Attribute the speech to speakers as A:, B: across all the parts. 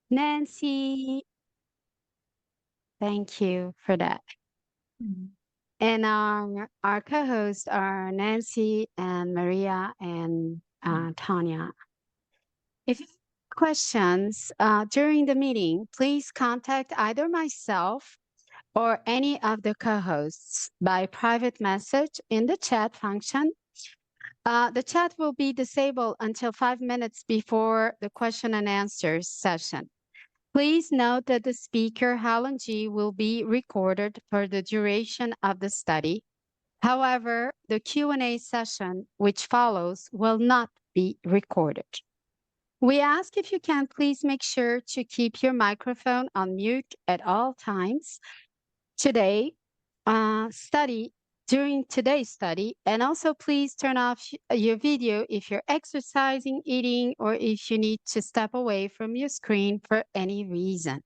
A: Nancy, thank you for that.
B: Mhm.
A: And our co-hosts are Nancy and Maria and Tanya. If you have questions during the meeting, please contact either myself or any of the co-hosts by private message in the chat function. The chat will be disabled until 5 minutes before the question and answer session. Please note that the speaker, Helen G, will be recorded for the duration of the study. However, the Q&A session, which follows, will not be recorded. We ask if you can please make sure to keep your microphone on mute at all times today study during today's study, and also please turn off your video if you're exercising, eating, or if you need to step away from your screen for any reason.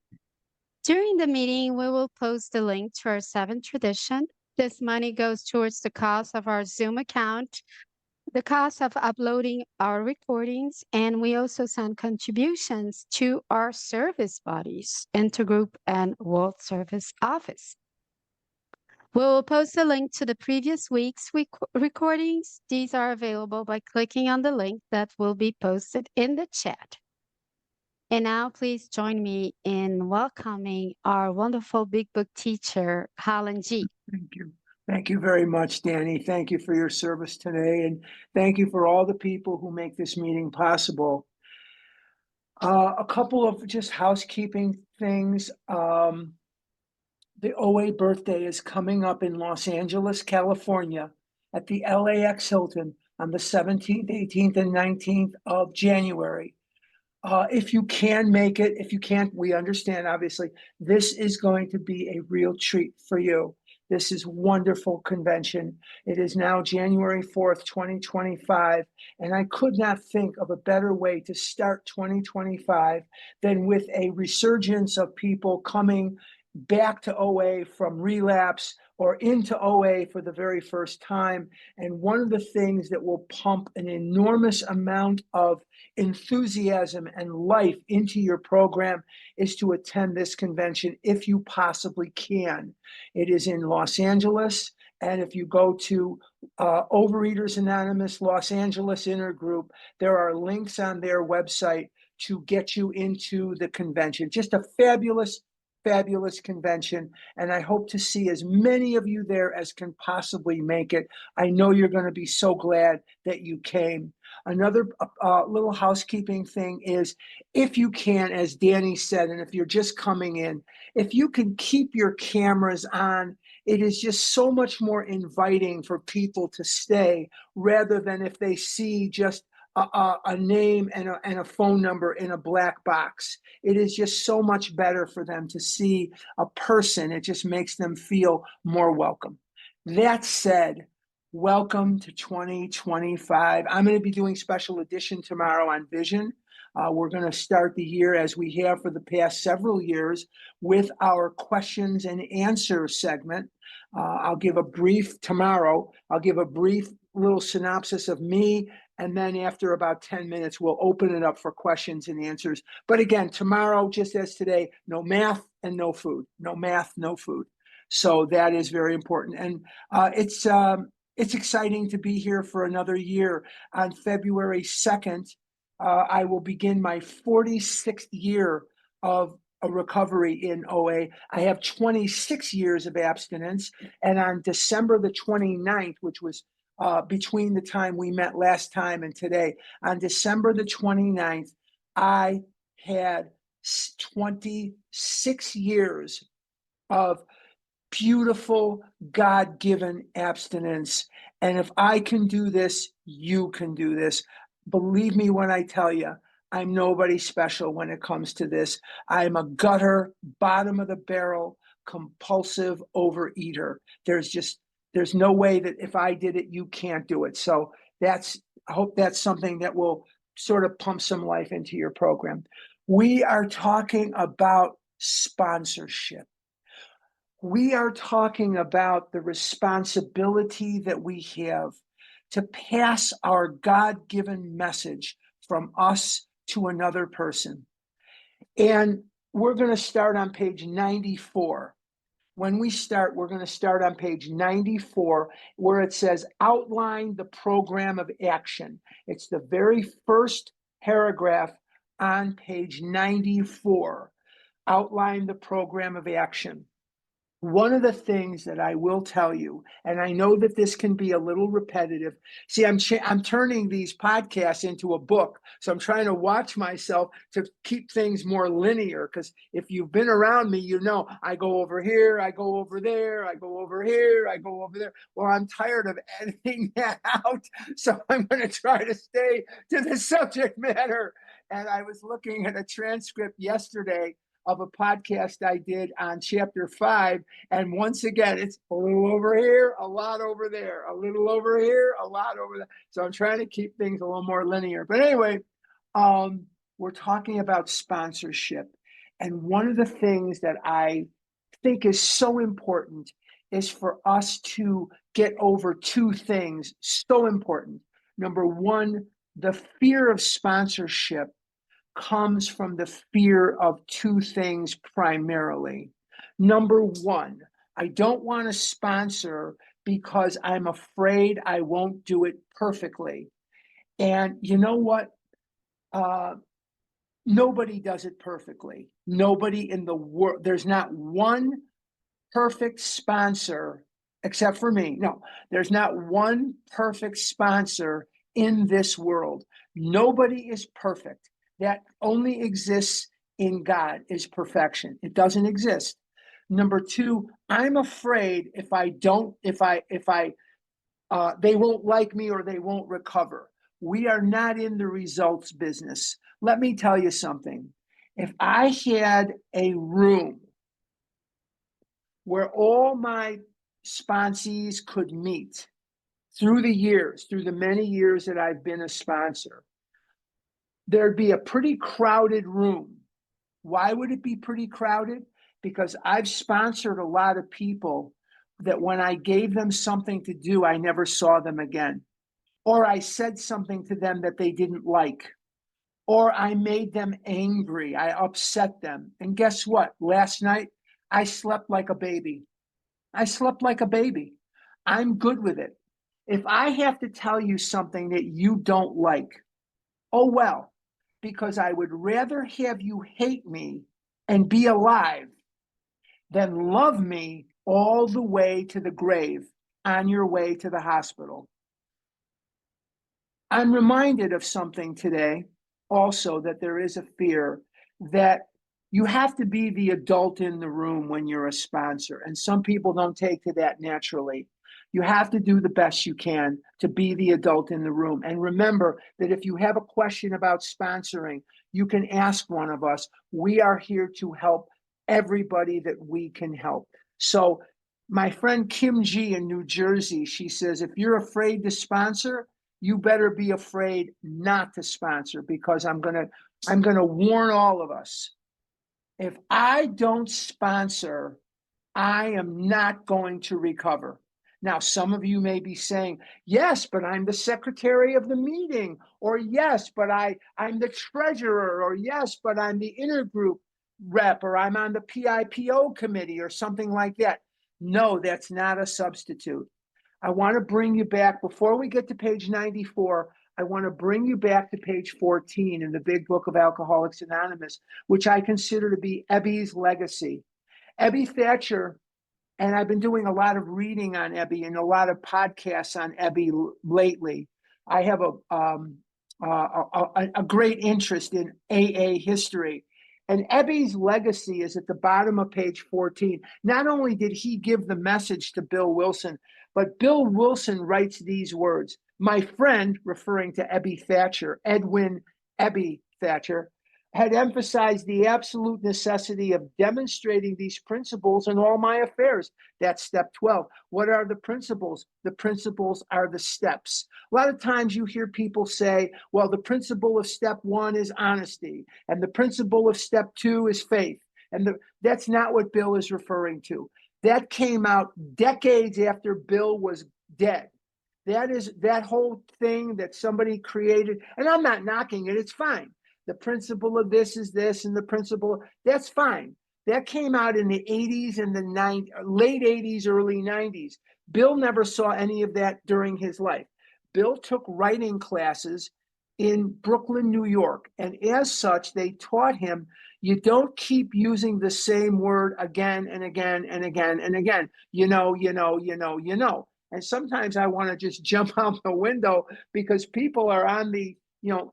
A: During the meeting, we will post the link to our seventh tradition. This money goes towards the cost of our Zoom account, the cost of uploading our recordings, and we also send contributions to our service bodies, Intergroup and World Service Office. We will post a link to the previous week's recordings. These are available by clicking on the link that will be posted in the chat. And now please join me in welcoming our wonderful Big Book teacher, Helen G.
B: Thank you. Thank you very much, Danny. Thank you for your service today. And thank you for all the people who make this meeting possible. A couple of just housekeeping things. The OA birthday is coming up in Los Angeles, California at the LAX Hilton on the 17th, 18th, and 19th of January. If you can make it, if you can't, we understand, obviously. This is going to be a real treat for you. This is wonderful convention. It is now January 4th, 2025, and I could not think of a better way to start 2025 than with a resurgence of people coming back to OA from relapse or into OA for the very first time. And one of the things that will pump an enormous amount of enthusiasm and life into your program is to attend this convention if you possibly can. It is in Los Angeles. And if you go to Overeaters Anonymous Los Angeles Intergroup, there are links on their website to get you into the convention. Just a fabulous convention, and I hope to see as many of you there as can possibly make it. I know you're going to be so glad that you came. Another little housekeeping thing is, if you can, as Danny said, and if you're just coming in, if you can keep your cameras on, it is just so much more inviting for people to stay, rather than if they see just a name and a phone number in a black box. It is just so much better for them to see a person. It just makes them feel more welcome. That said, welcome to 2025. I'm going to be doing special edition tomorrow on vision. We're going to start the year, as we have for the past several years, with our questions and answers segment. I'll give a brief little synopsis of me, and then after about 10 minutes, we'll open it up for questions and answers. But again, tomorrow, just as today, no math and no food. No math, no food. So that is very important. And it's exciting to be here for another year. On February 2nd, I will begin my 46th year of a recovery in OA. I have 26 years of abstinence. And on December the 29th, which was between the time we met last time and today, on December the 29th, I had 26 years of beautiful God-given abstinence. And if I can do this, you can do this. Believe me when I tell you, I'm nobody special when it comes to this. I'm a gutter, bottom of the barrel, compulsive overeater. There's no way that if I did it, you can't do it. So I hope that's something that will sort of pump some life into your program. We are talking about sponsorship. We are talking about the responsibility that we have to pass our God-given message from us to another person. And we're going to start on page 94. When we start, we're going to start on page 94, where it says outline the program of action. It's the very first paragraph on page 94. Outline the program of action. One of the things that I will tell you, and I know that this can be a little repetitive. See, I'm turning these podcasts into a book, so I'm trying to watch myself to keep things more linear. Because if you've been around me, you know I go over here, I go over there, I go over here, I go over there. Well, I'm tired of editing that out, so I'm going to try to stay to the subject matter. And I was looking at a transcript yesterday of a podcast I did on chapter 5. And once again, it's a little over here, a lot over there, a little over here, a lot over there. So I'm trying to keep things a little more linear. But anyway, we're talking about sponsorship. And one of the things that I think is so important is for us to get over two things so important. Number one, the fear of sponsorship comes from the fear of two things primarily. Number one, I don't want to sponsor because I'm afraid I won't do it perfectly. And you know what? Nobody does it perfectly. Nobody in the world, there's not one perfect sponsor except for me. No, there's not one perfect sponsor in this world. Nobody is perfect. That only exists in God is perfection. It doesn't exist. Number two, I'm afraid if I don't, they won't like me or they won't recover. We are not in the results business. Let me tell you something. If I had a room where all my sponsees could meet through the years, through the many years that I've been a sponsor, there'd be a pretty crowded room. Why would it be pretty crowded? Because I've sponsored a lot of people that when I gave them something to do, I never saw them again. Or I said something to them that they didn't like. Or I made them angry. I upset them. And guess what? Last night, I slept like a baby. I slept like a baby. I'm good with it. If I have to tell you something that you don't like, oh well, because I would rather have you hate me and be alive than love me all the way to the grave on your way to the hospital. I'm reminded of something today also, that there is a fear that you have to be the adult in the room when you're a sponsor. And some people don't take to that naturally. You have to do the best you can to be the adult in the room. And remember that if you have a question about sponsoring, you can ask one of us. We are here to help everybody that we can help. So my friend Kim G in New Jersey, she says, if you're afraid to sponsor, you better be afraid not to sponsor, because I'm gonna warn all of us. If I don't sponsor, I am not going to recover. Now, some of you may be saying, yes, but I'm the secretary of the meeting, or yes, but I'm the treasurer, or yes, but I'm the intergroup rep, or I'm on the PIPO committee, or something like that. No, that's not a substitute. I want to bring you back, before we get to page 94, I want to bring you back to page 14 in the Big Book of Alcoholics Anonymous, which I consider to be Ebby's legacy. Ebby Thatcher, and I've been doing a lot of reading on Ebby and a lot of podcasts on Ebby lately. I have a great interest in AA history. And Ebby's legacy is at the bottom of page 14. Not only did he give the message to Bill Wilson, but Bill Wilson writes these words. My friend, referring to Ebby Thatcher, Edwin Ebby Thatcher, had emphasized the absolute necessity of demonstrating these principles in all my affairs. That's step 12. What are the principles? The principles are the steps. A lot of times you hear people say, well, the principle of step 1 is honesty, and the principle of step 2 is faith. And that's not what Bill is referring to. That came out decades after Bill was dead. That is that whole thing that somebody created, and I'm not knocking it, it's fine. the principle of this is this, and the principle, that's fine. That came out in the 80s and the late 80s, early 90s. Bill never saw any of that during his life. Bill took writing classes in Brooklyn, New York. And as such, they taught him, you don't keep using the same word again and again and again and again. You know. And sometimes I want to just jump out the window because people are on the,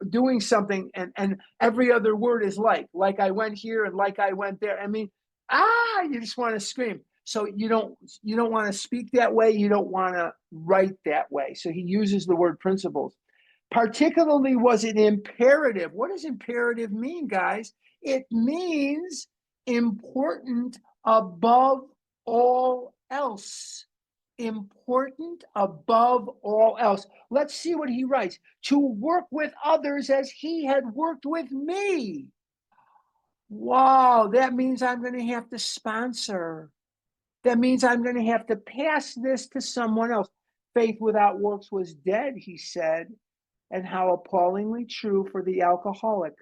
B: doing something and every other word is like I went here and like I went there. I mean, you just want to scream. So you don't want to speak that way. You don't want to write that way. So he uses the word principles. Particularly was it imperative. What does imperative mean, guys? It means important above all else. Important above all else. Let's see what he writes. To work with others as he had worked with me. Wow, that means I'm going to have to sponsor. That means I'm going to have to pass this to someone else. Faith without works was dead, he said, and how appallingly true for the alcoholic.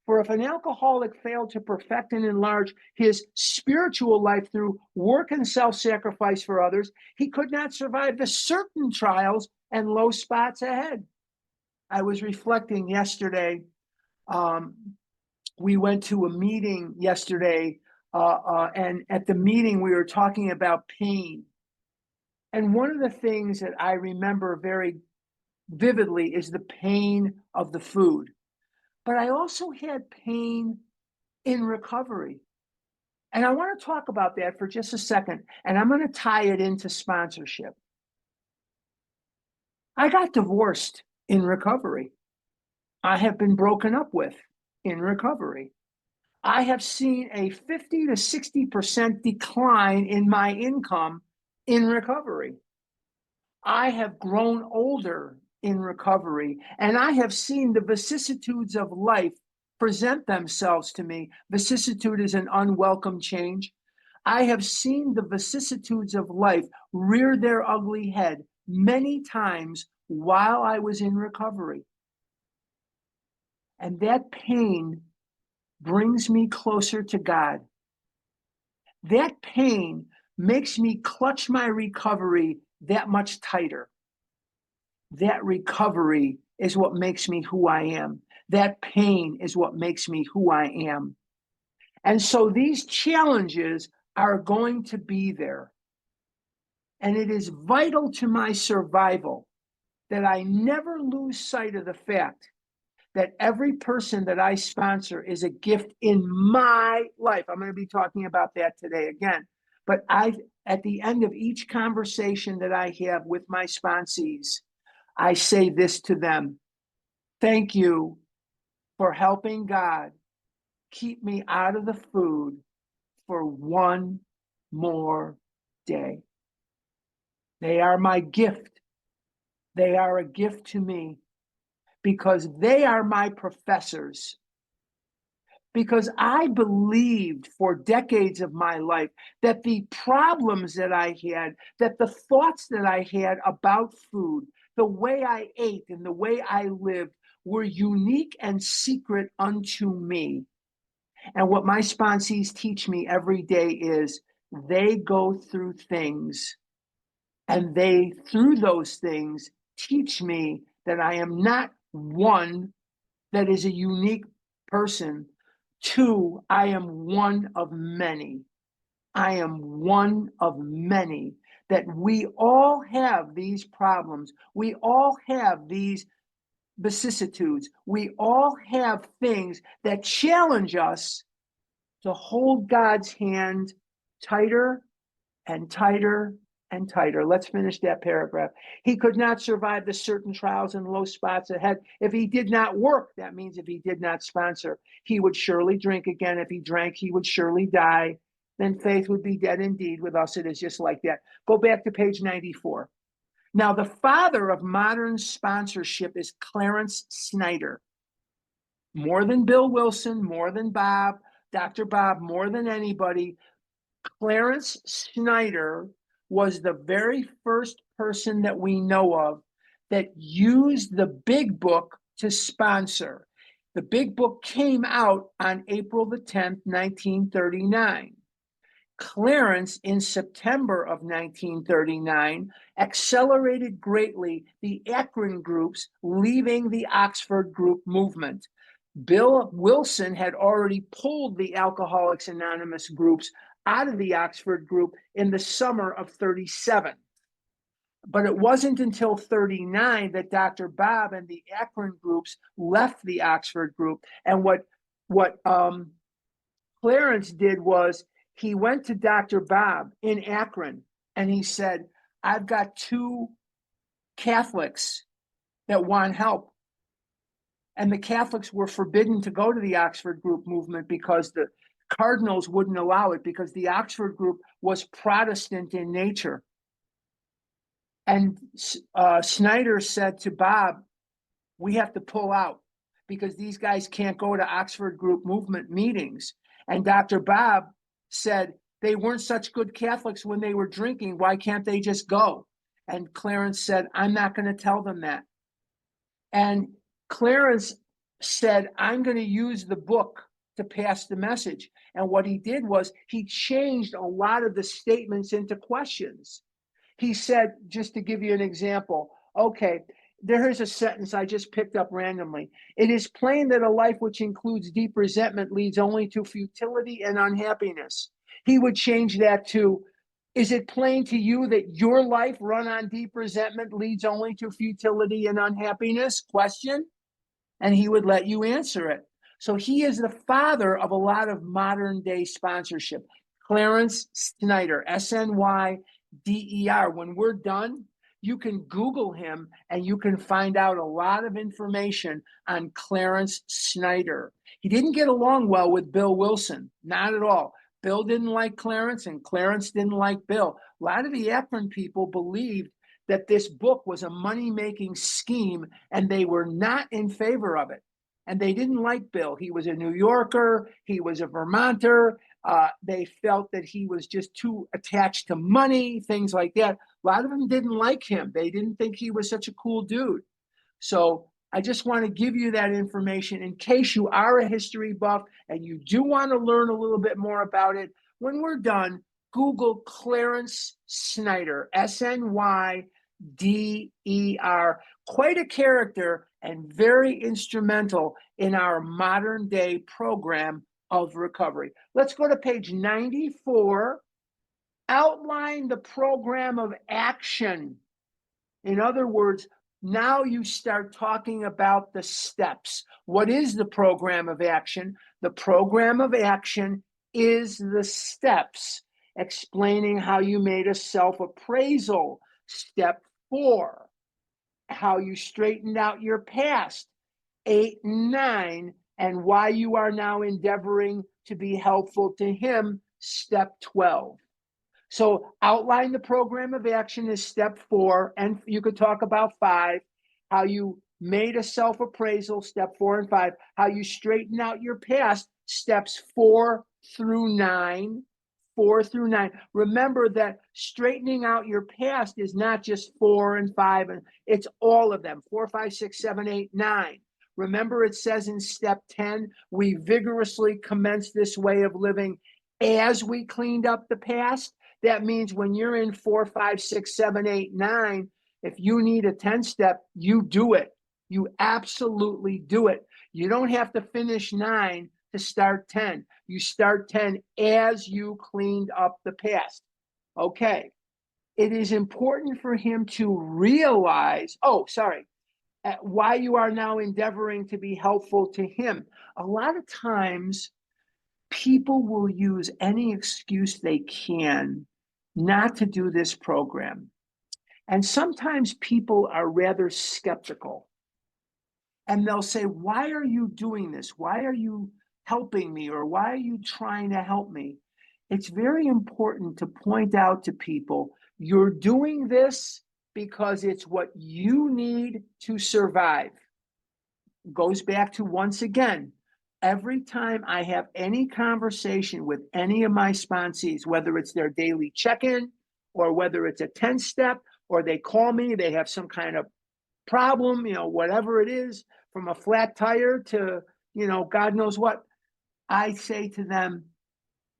B: For if an alcoholic failed to perfect and enlarge his spiritual life through work and self-sacrifice for others, he could not survive the certain trials and low spots ahead. I was reflecting yesterday. We went to a meeting yesterday, and at the meeting we were talking about pain. And one of the things that I remember very vividly is the pain of the food. But I also had pain in recovery. And I want to talk about that for just a second. And I'm going to tie it into sponsorship. I got divorced in recovery. I have been broken up with in recovery. I have seen a 50 to 60% decline in my income in recovery. I have grown older in recovery, and I have seen the vicissitudes of life present themselves to me. Vicissitude is an unwelcome change. I have seen the vicissitudes of life rear their ugly head many times while I was in recovery. And that pain brings me closer to God. That pain makes me clutch my recovery that much tighter. That recovery is what makes me who I am. That pain is what makes me who I am. And so these challenges are going to be there. And it is vital to my survival that I never lose sight of the fact that every person that I sponsor is a gift in my life. I'm going to be talking about that today again. But at the end of each conversation that I have with my sponsees, I say this to them: thank you for helping God keep me out of the food for one more day. They are my gift. They are a gift to me because they are my professors. Because I believed for decades of my life that the problems that I had, that the thoughts that I had about food, the way I ate and the way I lived were unique and secret unto me. And what my sponsees teach me every day is they go through things, and they, through those things, teach me that I am not one that is a unique person. Two, I am one of many. I am one of many, that we all have these problems. We all have these vicissitudes. We all have things that challenge us to hold God's hand tighter and tighter and tighter. Let's finish that paragraph. He could not survive the certain trials and low spots ahead if he did not work. That means if he did not sponsor. He would surely drink again. If he drank, he would surely die. Then faith would be dead indeed. With us, it is just like that. Go back to page 94. Now, the father of modern sponsorship is Clarence Snyder. More than Bill Wilson, more than Bob, Dr. Bob, more than anybody, Clarence Snyder was the very first person that we know of that used the big book to sponsor. The big book came out on April the 10th, 1939. Clarence, in September of 1939, accelerated greatly the Akron groups leaving the Oxford group movement. Bill Wilson had already pulled the Alcoholics Anonymous groups out of the Oxford group in the summer of 37. But it wasn't until 39 that Dr. Bob and the Akron groups left the Oxford group. And what Clarence did was he went to Dr. Bob in Akron and he said, I've got 2 Catholics that want help. And the Catholics were forbidden to go to the Oxford group movement because the cardinals wouldn't allow it, because the Oxford group was Protestant in nature. And Snyder said to Bob, we have to pull out because these guys can't go to Oxford group movement meetings. And Dr. Bob said, they weren't such good Catholics when they were drinking. Why can't they just go? And Clarence said, I'm not going to tell them that. And Clarence said, I'm going to use the book to pass the message. And what he did was he changed a lot of the statements into questions. He said, just to give you an example, okay, there's a sentence I just picked up randomly. It is plain that a life which includes deep resentment leads only to futility and unhappiness. He would change that to, is it plain to you that your life run on deep resentment leads only to futility and unhappiness? Question. And he would let you answer it. So he is the father of a lot of modern day sponsorship. Clarence Snyder, S-N-Y-D-E-R. When we're done, you can Google him and you can find out a lot of information on Clarence Snyder. He didn't get along well with Bill Wilson, not at all. Bill didn't like Clarence and Clarence didn't like Bill. A lot of the Akron people believed that this book was a money-making scheme and they were not in favor of it. And they didn't like Bill. He was a New Yorker. He was a Vermonter. They felt that he was just too attached to money, things like that. A lot of them didn't like him. They didn't think he was such a cool dude. So I just want to give you that information in case you are a history buff and you do want to learn a little bit more about it. When we're done, Google Clarence Snyder, S-N-Y-D-E-R. Quite a character and very instrumental in our modern day program of recovery. Let's go to page 94. Outline the program of action. In other words, now you start talking about the steps. What is the program of action? The program of action is the steps, explaining how you made a self-appraisal. Step 4, how you straightened out your past. 8 and 9, and why you are now endeavoring to be helpful to him. Step 12. So outline the program of action is step 4, and you could talk about 5, how you made a self-appraisal, step 4 and 5, how you straighten out your past, steps 4 through 9. Remember that straightening out your past is not just 4 and 5, and it's all of them, 4, 5, 6, 7, 8, 9. Remember it says in step 10, we vigorously commenced this way of living as we cleaned up the past. That means when you're in 4, 5, 6, 7, 8, 9, if you need a 10 step, you do it. You absolutely do it. You don't have to finish 9 to start 10. You start 10 as you cleaned up the past. Okay. It is important for him to realize, why you are now endeavoring to be helpful to him. A lot of times, people will use any excuse they can not to do this program. And sometimes people are rather skeptical. And they'll say, why are you doing this? Why are you helping me? Or why are you trying to help me? It's very important to point out to people, you're doing this because it's what you need to survive. Goes back to, once again, every time I have any conversation with any of my sponsees, whether it's their daily check-in or whether it's a 10-step or they call me, they have some kind of problem, whatever it is, from a flat tire to God knows what. I say to them,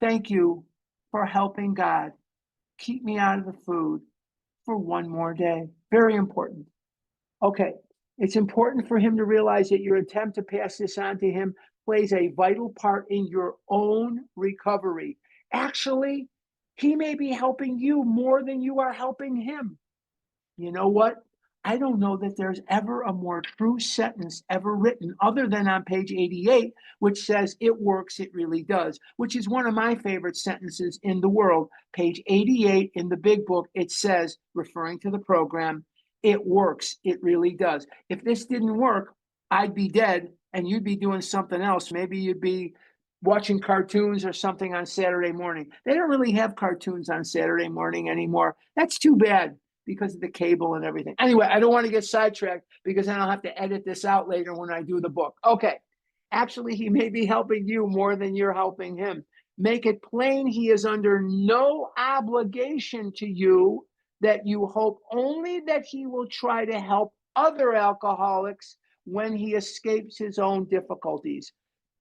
B: thank you for helping God keep me out of the food for one more day. Very important. Okay. It's important for him to realize that your attempt to pass this on to him plays a vital part in your own recovery. Actually, he may be helping you more than you are helping him. You know what? I don't know that there's ever a more true sentence ever written other than on page 88, which says it works, it really does, which is one of my favorite sentences in the world. Page 88 in the big book, it says, referring to the program, it works, it really does. If this didn't work, I'd be dead and you'd be doing something else. Maybe you'd be watching cartoons or something on Saturday morning. They don't really have cartoons on Saturday morning anymore. That's too bad because of the cable and everything. Anyway, I don't want to get sidetracked because then I'll have to edit this out later when I do the book. Okay. Actually, he may be helping you more than you're helping him. Make it plain he is under no obligation to you, that you hope only that he will try to help other alcoholics when he escapes his own difficulties.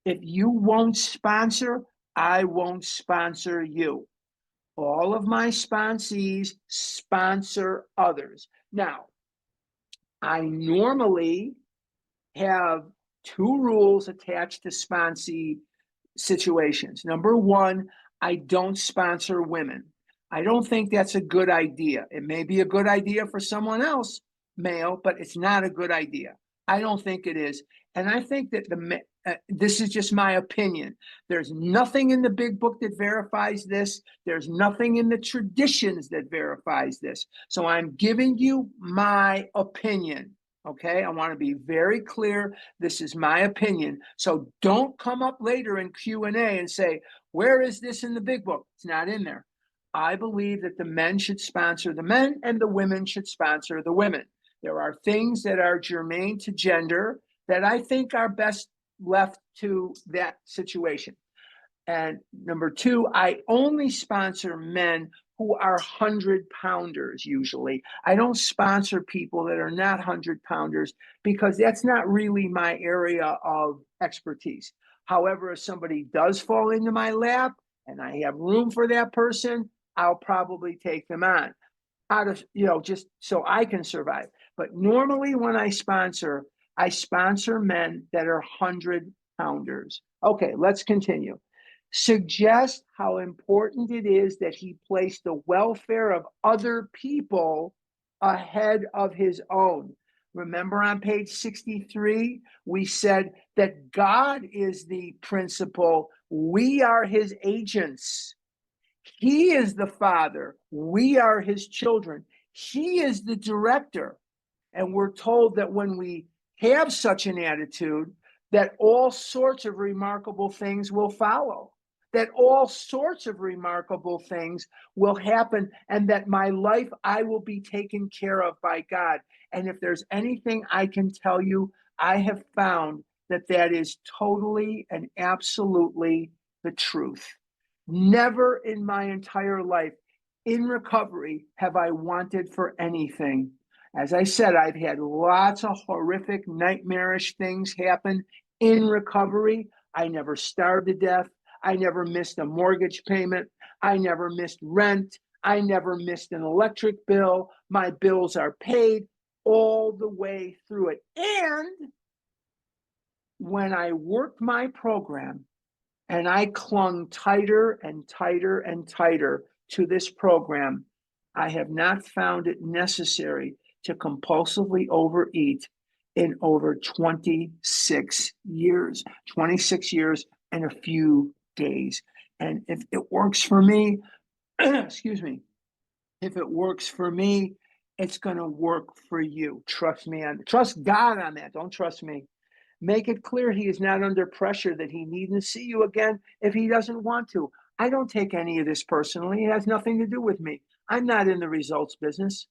B: If you won't sponsor, I won't sponsor you. All of my sponsees sponsor others. Now, I normally have two rules attached to sponsee situations. Number one, I don't sponsor women. I don't think that's a good idea. It may be a good idea for someone else, male, but it's not a good idea. I don't think it is. And I think that this is just my opinion. There's nothing in the big book that verifies this. There's nothing in the traditions that verifies this. So I'm giving you my opinion. Okay, I want to be very clear. This is my opinion. So don't come up later in Q&A and say, where is this in the big book? It's not in there. I believe that the men should sponsor the men and the women should sponsor the women. There are things that are germane to gender that I think are best left to that situation. And number two, I only sponsor men who are 100-pounders usually. I don't sponsor people that are not 100-pounders because that's not really my area of expertise. However, if somebody does fall into my lap and I have room for that person, I'll probably take them on out of, just so I can survive. But normally when I sponsor men that are 100-pounders. Okay, let's continue. Suggest how important it is that he place the welfare of other people ahead of his own. Remember on page 63, we said that God is the principal. We are his agents. He is the father. We are his children. He is the director. And we're told that when we have such an attitude, that all sorts of remarkable things will follow, that all sorts of remarkable things will happen, and that my life, I will be taken care of by God. And if there's anything I can tell you, I have found that that is totally and absolutely the truth. Never in my entire life in recovery have I wanted for anything. As I said, I've had lots of horrific, nightmarish things happen in recovery. I never starved to death. I never missed a mortgage payment. I never missed rent. I never missed an electric bill. My bills are paid all the way through it. And when I worked my program, and I clung tighter and tighter and tighter to this program, I have not found it necessary to compulsively overeat in over 26 years, 26 years and a few days. And if it works for me, excuse me, if it works for me, it's going to work for you. Trust God on that. Don't trust me. Make it clear he is not under pressure that he needn't see you again if he doesn't want to. I don't take any of this personally. It has nothing to do with me. I'm not in the results business.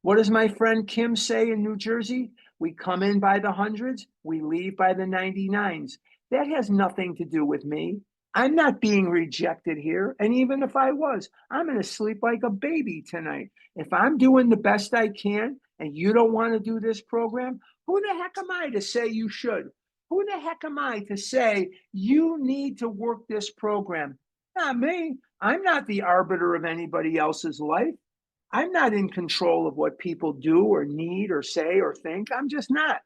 B: What does my friend Kim say in New Jersey? We come in by the hundreds, we leave by the 99s. That has nothing to do with me. I'm not being rejected here. And even if I was, I'm going to sleep like a baby tonight. If I'm doing the best I can and you don't want to do this program, who the heck am I to say you should? Who the heck am I to say you need to work this program? Not me. I'm not the arbiter of anybody else's life. I'm not in control of what people do or need or say or think. I'm just not.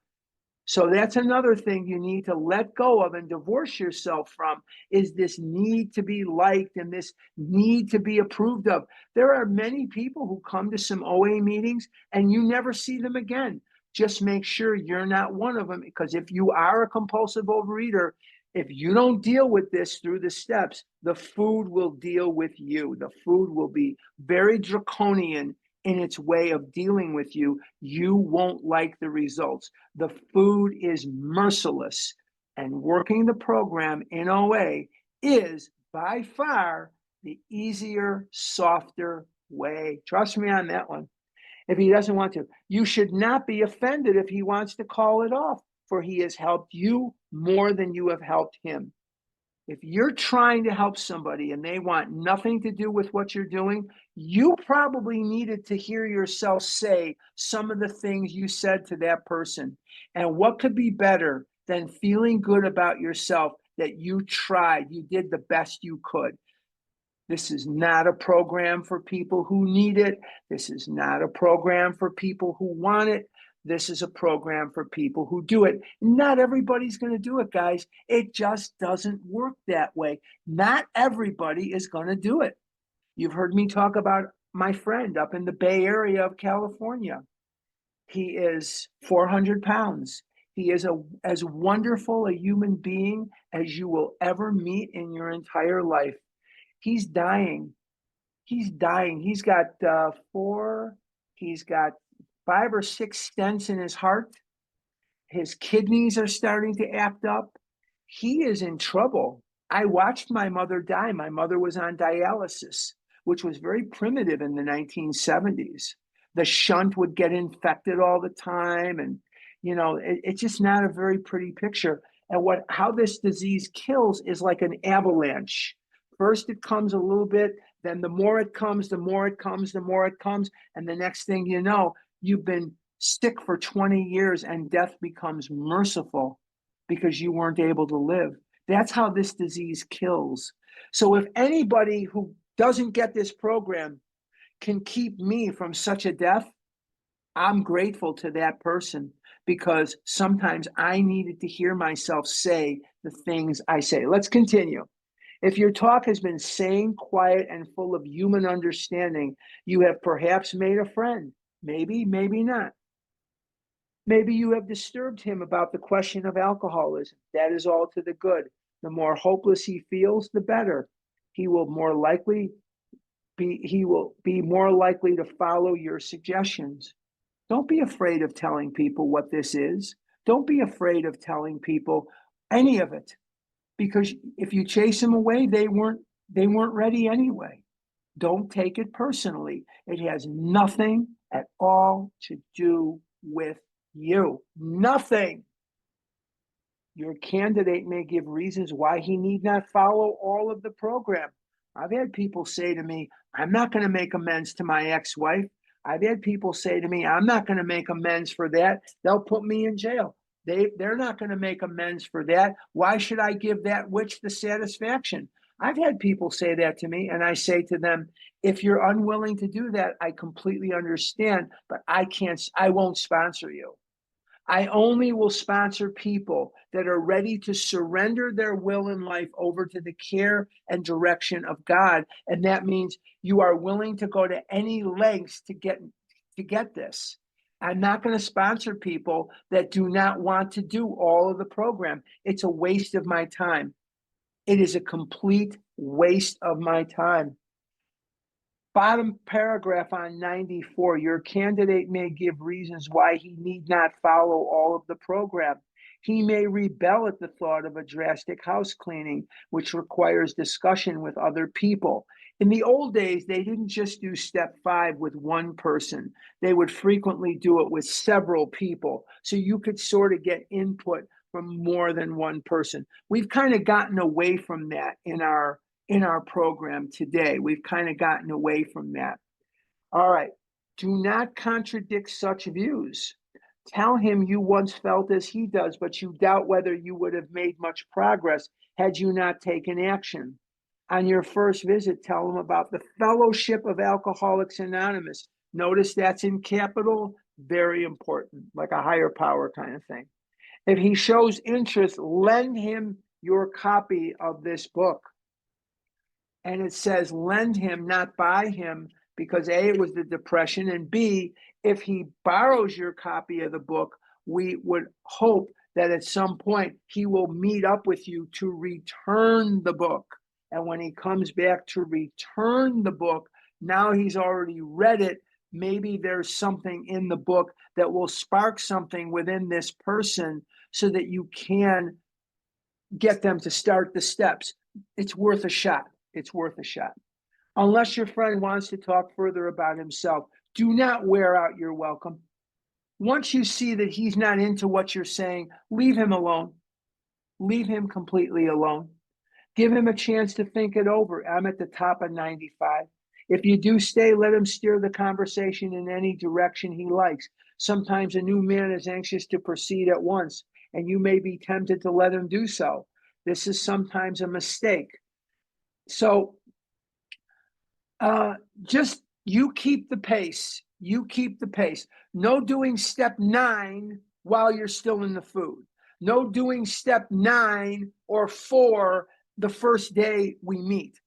B: So that's another thing you need to let go of and divorce yourself from, is this need to be liked and this need to be approved of. There are many people who come to some OA meetings and you never see them again. Just make sure you're not one of them, because if you are a compulsive overeater, if you don't deal with this through the steps, the food will deal with you. The food will be very draconian in its way of dealing with you. You won't like the results. The food is merciless, and working the program in OA is by far the easier, softer way. Trust me on that one. If he doesn't want to, you should not be offended if he wants to call it off, for he has helped you more than you have helped him. If you're trying to help somebody and they want nothing to do with what you're doing, you probably needed to hear yourself say some of the things you said to that person. And what could be better than feeling good about yourself that you tried, you did the best you could? This is not a program for people who need it. This is not a program for people who want it. This is a program for people who do it. Not everybody's going to do it, guys. It just doesn't work that way. Not everybody is going to do it. You've heard me talk about my friend up in the Bay Area of California. He is 400 pounds. He is as wonderful a human being as you will ever meet in your entire life. He's dying. He's dying. He's got he's got 5 or 6 stents in his heart. His kidneys are starting to act up. He is in trouble. I watched my mother die. My mother was on dialysis, which was very primitive in the 1970s. The shunt would get infected all the time. And, it's just not a very pretty picture. And how this disease kills is like an avalanche. First, it comes a little bit, then the more it comes, the more it comes, the more it comes. And the next thing you know, you've been sick for 20 years and death becomes merciful because you weren't able to live. That's how this disease kills. So if anybody who doesn't get this program can keep me from such a death, I'm grateful to that person, because sometimes I needed to hear myself say the things I say. Let's continue. If your talk has been sane, quiet, and full of human understanding, you have perhaps made a friend. Maybe, maybe not. Maybe you have disturbed him about the question of alcoholism. That is all to the good. The more hopeless he feels, the better. He will be more likely to follow your suggestions. Don't be afraid of telling people what this is. Don't be afraid of telling people any of it, because if you chase them away, they weren't ready anyway. Don't take it personally. It has nothing at all to do with you. Nothing. Your candidate may give reasons why he need not follow all of the program. I've had people say to me, I'm not going to make amends to my ex-wife. I've had people say to me, I'm not going to make amends for that. They'll put me in jail. They're not going to make amends for that. Why should I give that witch the satisfaction? I've had people say that to me, and I say to them, if you're unwilling to do that, I completely understand, but I won't sponsor you. I only will sponsor people that are ready to surrender their will in life over to the care and direction of God. And that means you are willing to go to any lengths to get this. I'm not going to sponsor people that do not want to do all of the program. It's a waste of my time. It is a complete waste of my time. Bottom paragraph on 94, your candidate may give reasons why he need not follow all of the program. He may rebel at the thought of a drastic house cleaning, which requires discussion with other people. In the old days, they didn't just do step 5 with one person. They would frequently do it with several people. So you could sort of get input from more than one person. We've kind of gotten away from that in our program today. We've kind of gotten away from that. All right. Do not contradict such views. Tell him you once felt as he does, but you doubt whether you would have made much progress had you not taken action. On your first visit, tell him about the Fellowship of Alcoholics Anonymous. Notice that's in capital, very important, like a higher power kind of thing. If he shows interest, lend him your copy of this book. And it says lend him, not buy him, because A, it was the Depression, and B, if he borrows your copy of the book, we would hope that at some point he will meet up with you to return the book. And when he comes back to return the book, now he's already read it. Maybe there's something in the book that will spark something within this person so that you can get them to start the steps. It's worth a shot. It's worth a shot. Unless your friend wants to talk further about himself, do not wear out your welcome. Once you see that he's not into what you're saying, leave him alone. Leave him completely alone. Give him a chance to think it over. I'm at the top of 95. If you do stay, let him steer the conversation in any direction he likes. Sometimes a new man is anxious to proceed at once, and you may be tempted to let him do so. This is sometimes a mistake. So just you keep the pace. You keep the pace. No doing step 9 while you're still in the food. No doing step 9 or 4 the first day we meet.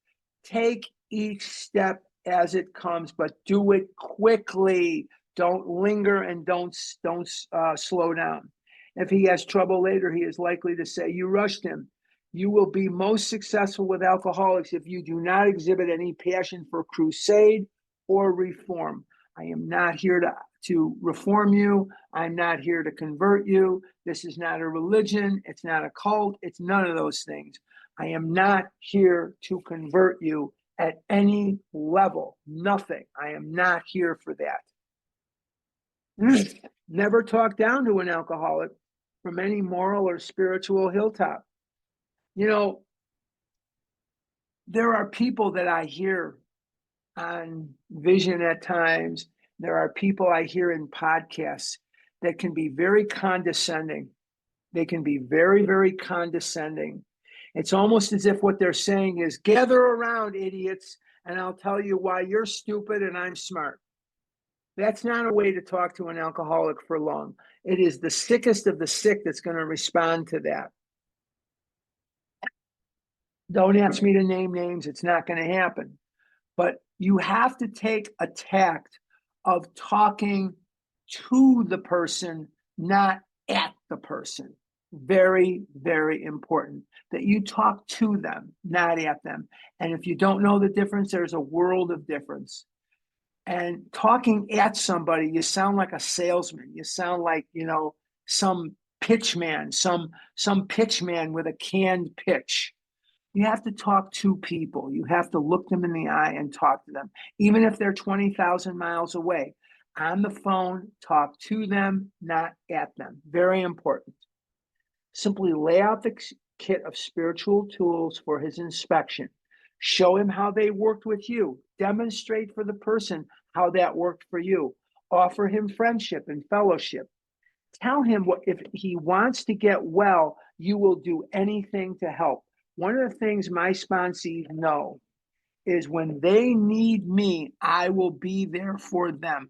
B: Take each step as it comes, but do it quickly. Don't linger and don't slow down. If he has trouble later, he is likely to say you rushed him. You will be most successful with alcoholics if you do not exhibit any passion for crusade or reform. I am not here to reform you. I'm not here to convert you. This is not a religion. It's not a cult. It's none of those things. I am not here to convert you at any level. Nothing. I am not here for that. Never talk down to an alcoholic from any moral or spiritual hilltop. You know, there are people that I hear on Vision at times. There are people I hear in podcasts that can be very condescending. They can be very, very condescending. It's almost as if what they're saying is, gather around, idiots, and I'll tell you why you're stupid and I'm smart. That's not a way to talk to an alcoholic for long. It is the sickest of the sick that's going to respond to that. Don't ask me to name names. It's not going to happen. But you have to take a tact of talking to the person, not at the person. Very, very important that you talk to them, not at them. And if you don't know the difference, there's a world of difference. And talking at somebody, you sound like a salesman. You sound like, some pitch man, some pitch man with a canned pitch. You have to talk to people. You have to look them in the eye and talk to them, even if they're 20,000 miles away. On the phone, talk to them, not at them. Very important. Simply lay out the kit of spiritual tools for his inspection. Show him how they worked with you. Demonstrate for the person how that worked for you. Offer him friendship and fellowship. Tell him what if he wants to get well, you will do anything to help. One of the things my sponsees know is when they need me, I will be there for them.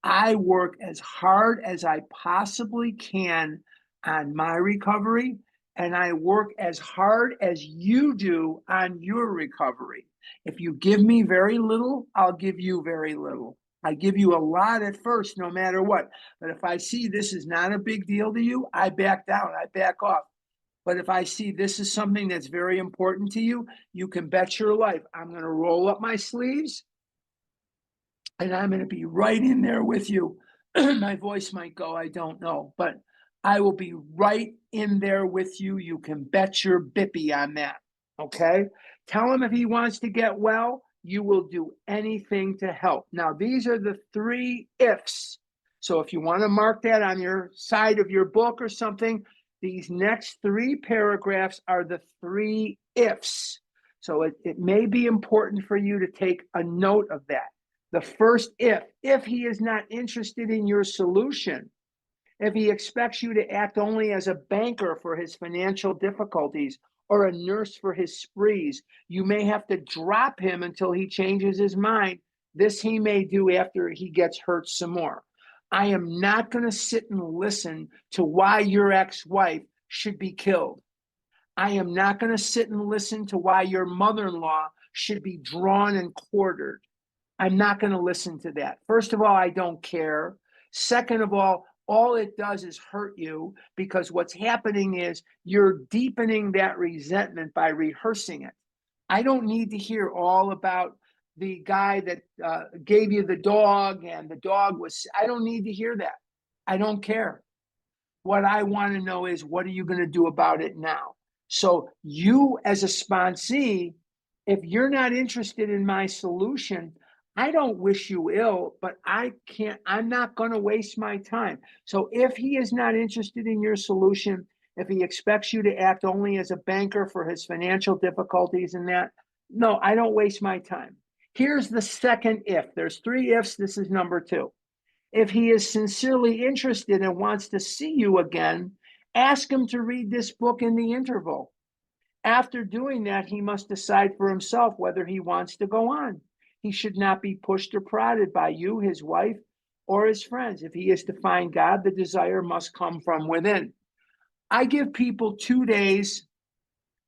B: I work as hard as I possibly can on my recovery, and I work as hard as you do on your recovery. If you give me very little, I'll give you very little. I give you a lot at first, no matter what. But if I see this is not a big deal to you, I back down, I back off. But if I see this is something that's very important to you, you can bet your life I'm going to roll up my sleeves and I'm going to be right in there with you. My voice might go, I don't know, but I will be right in there with you. You can bet your bippy on that, okay? Tell him if he wants to get well, you will do anything to help. Now, these are the 3 ifs. So if you want to mark that on your side of your book or something, these next 3 paragraphs are the 3 ifs. So it may be important for you to take a note of that. The first if he is not interested in your solution, If he expects you to act only as a banker for his financial difficulties or a nurse for his sprees, you may have to drop him until he changes his mind. This he may do after he gets hurt some more. I am not going to sit and listen to why your ex-wife should be killed. I am not going to sit and listen to why your mother-in-law should be drawn and quartered. I'm not going to listen to that. First of all, I don't care. Second of all it does is hurt you, because what's happening is you're deepening that resentment by rehearsing it. I don't need to hear all about the guy that gave you the dog and the dog was, I don't need to hear that. I don't care. What I want to know is, what are you going to do about it now? So you as a sponsee, if you're not interested in my solution, I don't wish you ill, but I'm not going to waste my time. So if he is not interested in your solution, if he expects you to act only as a banker for his financial difficulties and that, no, I don't waste my time. Here's the second if. There's 3 ifs. This is number 2. If he is sincerely interested and wants to see you again, ask him to read this book in the interval. After doing that, he must decide for himself whether he wants to go on. He should not be pushed or prodded by you, his wife, or his friends. If he is to find God, the desire must come from within. I give people 2 days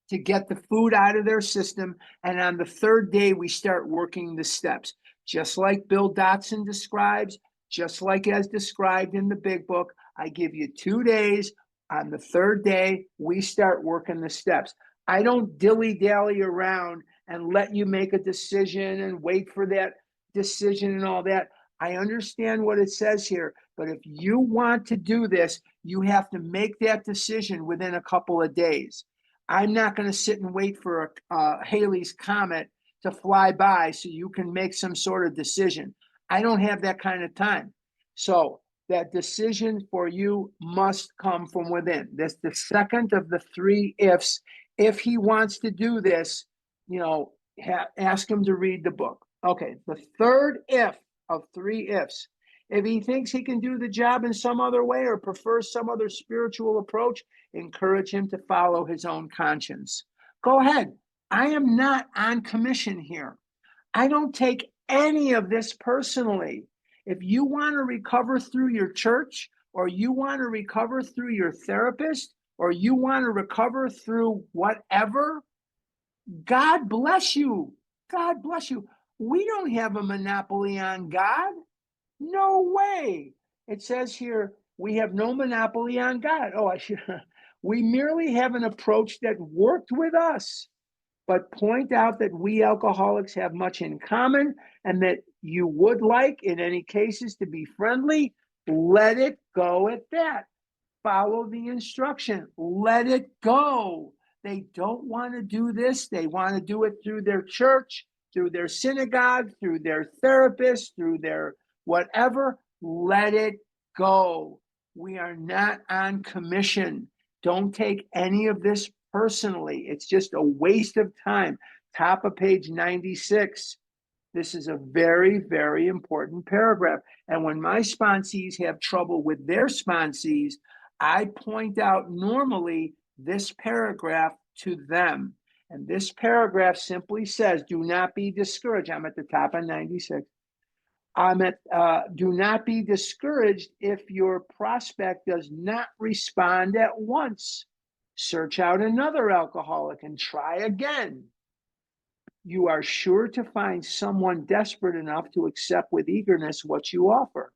B: to get the food out of their system, and on the 3rd day, we start working the steps. Just like Bill Dotson describes, just like as described in the big book, I give you 2 days. On the 3rd day, we start working the steps. I don't dilly-dally around and let you make a decision and wait for that decision and all that. I understand what it says here, but if you want to do this, you have to make that decision within a couple of days. I'm not going to sit and wait for Halley's Comet to fly by so you can make some sort of decision. I don't have that kind of time. So that decision for you must come from within. That's the second of the 3 ifs. If he wants to do this, ask him to read the book. Okay, the 3rd if of 3 ifs. If he thinks he can do the job in some other way or prefers some other spiritual approach, encourage him to follow his own conscience. Go ahead. I am not on commission here. I don't take any of this personally. If you want to recover through your church, or you want to recover through your therapist, or you want to recover through whatever, God bless you. God bless you. We don't have a monopoly on God. No way. It says here, we have no monopoly on God. We merely have an approach that worked with us, but point out that we alcoholics have much in common and that you would like, in any cases, to be friendly. Let it go at that. Follow the instruction. Let it go. They don't want to do this. They want to do it through their church, through their synagogue, through their therapist, through their whatever. Let it go. We are not on commission. Don't take any of this personally. It's just a waste of time. Top of page 96. This is a very, very important paragraph. And when my sponsees have trouble with their sponsees, I point out normally this paragraph to them. And this paragraph simply says, do not be discouraged. I'm at the top of 96. Do not be discouraged if your prospect does not respond at once. Search out another alcoholic and try again. You are sure to find someone desperate enough to accept with eagerness what you offer.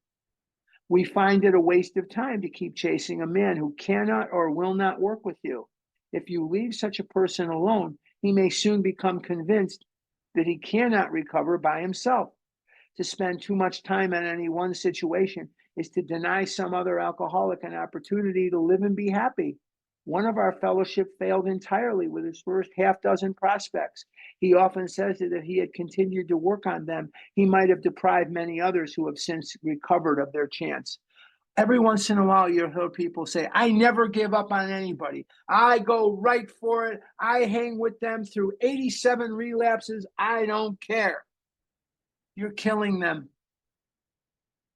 B: We find it a waste of time to keep chasing a man who cannot or will not work with you. If you leave such a person alone, he may soon become convinced that he cannot recover by himself. To spend too much time on any one situation is to deny some other alcoholic an opportunity to live and be happy. One of our fellowship failed entirely with his first 6 prospects. He often says that if he had continued to work on them, he might have deprived many others who have since recovered of their chance. Every once in a while, you'll hear people say, I never give up on anybody. I go right for it. I hang with them through 87 relapses. I don't care. You're killing them.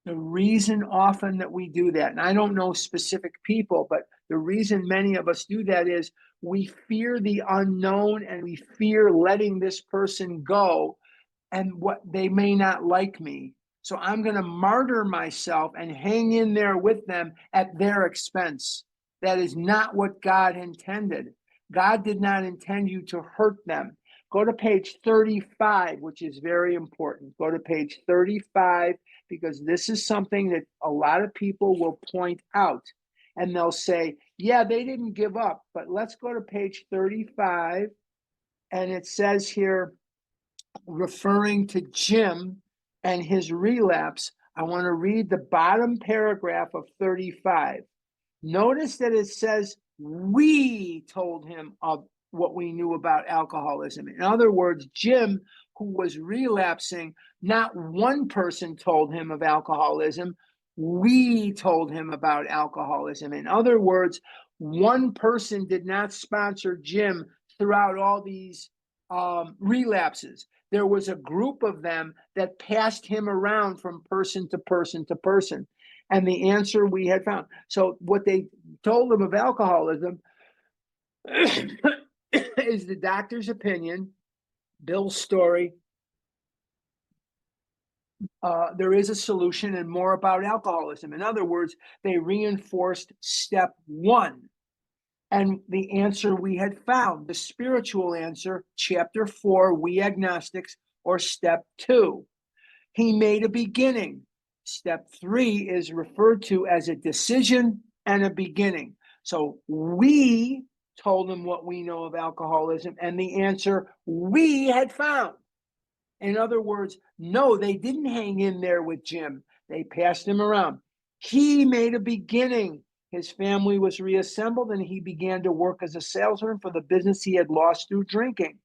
B: The reason often that we do that, and I don't know specific people, but the reason many of us do that is we fear the unknown and we fear letting this person go and what they may not like me. So I'm going to martyr myself and hang in there with them at their expense. That is not what God intended. God did not intend you to hurt them. Go to page 35, which is very important. Go to page 35 because this is something that a lot of people will point out and they'll say, yeah, they didn't give up. But let's go to page 35. And it says here, referring to Jim and his relapse, I want to read the bottom paragraph of 35. Notice that it says, we told him of what we knew about alcoholism. In other words, Jim, who was relapsing, not one person told him of alcoholism. We told him about alcoholism. In other words, one person did not sponsor Jim throughout all these relapses. There was a group of them that passed him around from person to person to person. And the answer we had found. So what they told him of alcoholism is the doctor's opinion, Bill's story. There is a solution and more about alcoholism. In other words, they reinforced step one. And the answer we had found, the spiritual answer, chapter 4, we agnostics, or step 2. He made a beginning. Step 3 is referred to as a decision and a beginning. So we told him what we know of alcoholism and the answer we had found. In other words, no, they didn't hang in there with Jim. They passed him around. He made a beginning. His family was reassembled and he began to work as a salesman for the business he had lost through drinking.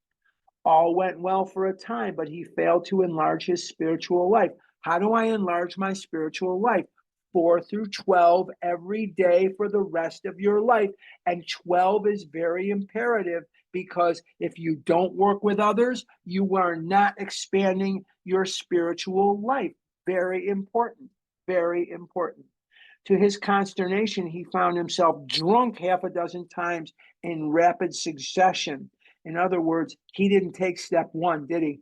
B: All went well for a time, but he failed to enlarge his spiritual life. How do I enlarge my spiritual life? 4 through 12 every day for the rest of your life. And 12 is very imperative because if you don't work with others, you are not expanding your spiritual life. Very important, very important. To his consternation, he found himself drunk half a dozen times in rapid succession. In other words, he didn't take step 1, did he?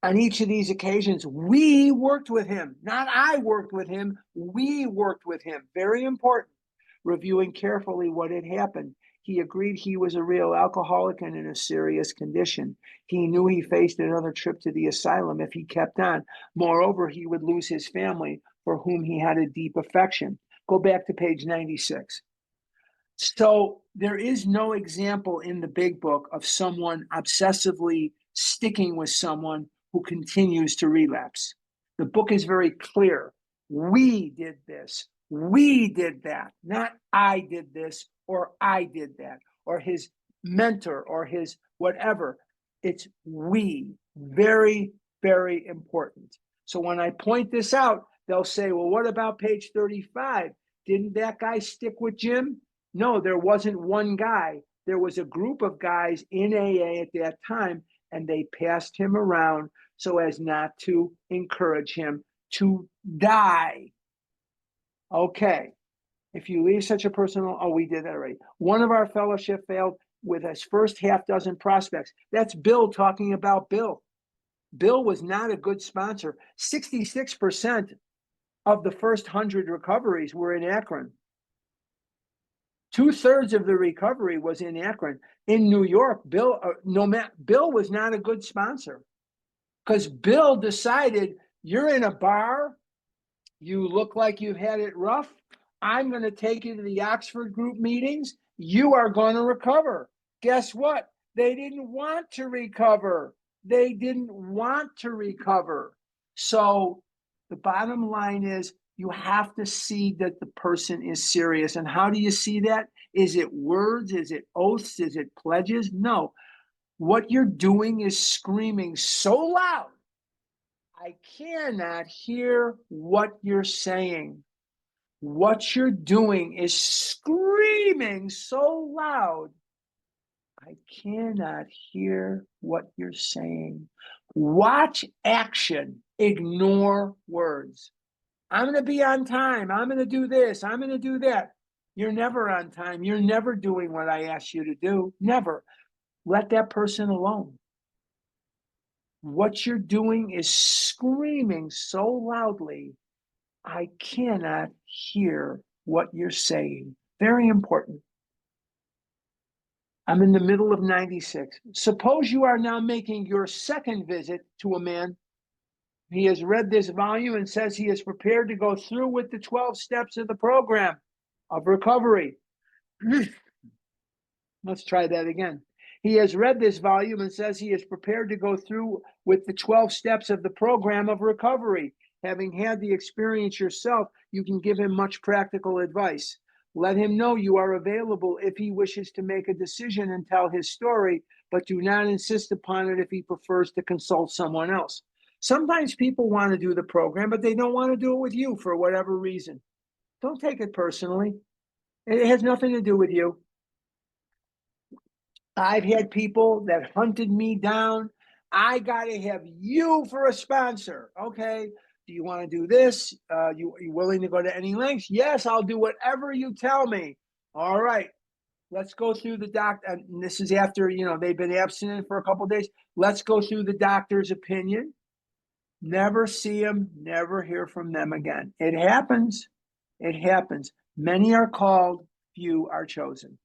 B: On each of these occasions, we worked with him. Not I worked with him, we worked with him. Very important. Reviewing carefully what had happened, he agreed he was a real alcoholic and in a serious condition. He knew he faced another trip to the asylum if he kept on. Moreover, he would lose his family, for whom he had a deep affection. Go back to page 96. So there is no example in the big book of someone obsessively sticking with someone who continues to relapse. The book is very clear. We did this. We did that. Not I did this or I did that or his mentor or his whatever. It's we. Very, very important. So when I point this out, they'll say, well, what about page 35? Didn't that guy stick with Jim? No, there wasn't one guy. There was a group of guys in AA at that time, and they passed him around so as not to encourage him to die. Okay. If you leave such a person, oh, we did that already. One of our fellowship failed with his first half dozen prospects. That's Bill talking about Bill. Bill was not a good sponsor. 66% of the first 100 recoveries were in Akron. 2/3 of the recovery was in Akron. In New York, Bill was not a good sponsor because Bill decided you're in a bar, you look like you've had it rough. I'm going to take you to the Oxford group meetings. You are going to recover. Guess what? They didn't want to recover. They didn't want to recover. So the bottom line is you have to see that the person is serious. And how do you see that? Is it words? Is it oaths? Is it pledges? No. What you're doing is screaming so loud, I cannot hear what you're saying. What you're doing is screaming so loud, I cannot hear what you're saying. Watch action, ignore words. I'm going to be on time. I'm going to do this. I'm going to do that. You're never on time. You're never doing what I asked you to do. Never. Let that person alone. What you're doing is screaming so loudly, I cannot hear what you're saying. Very important. I'm in the middle of 96. Suppose you are now making your second visit to a man. He has read this volume and says he is prepared to go through with the 12 steps of the program of recovery. Let's try that again. He has read this volume and says he is prepared to go through with the 12 steps of the program of recovery. Having had the experience yourself, you can give him much practical advice. Let him know you are available if he wishes to make a decision and tell his story, but do not insist upon it if he prefers to consult someone else. Sometimes people want to do the program, but they don't want to do it with you for whatever reason. Don't take it personally. It has nothing to do with you. I've had people that hunted me down. I got to have you for a sponsor. Okay. Do you want to do this? You willing to go to any lengths? Yes, I'll do whatever you tell me. All right. Let's go through the doctor. And this is after, they've been abstinent for a couple of days. Let's go through the doctor's opinion. Never see them, never hear from them again. It happens. It happens. Many are called, few are chosen.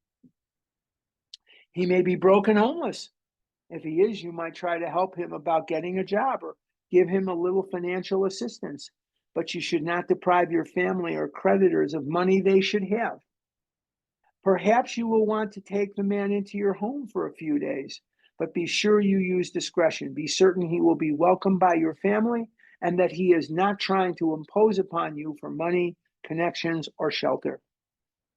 B: He may be broken homeless. If he is, you might try to help him about getting a job or give him a little financial assistance. But you should not deprive your family or creditors of money they should have. Perhaps you will want to take the man into your home for a few days, but be sure you use discretion. Be certain he will be welcomed by your family and that he is not trying to impose upon you for money, connections, or shelter.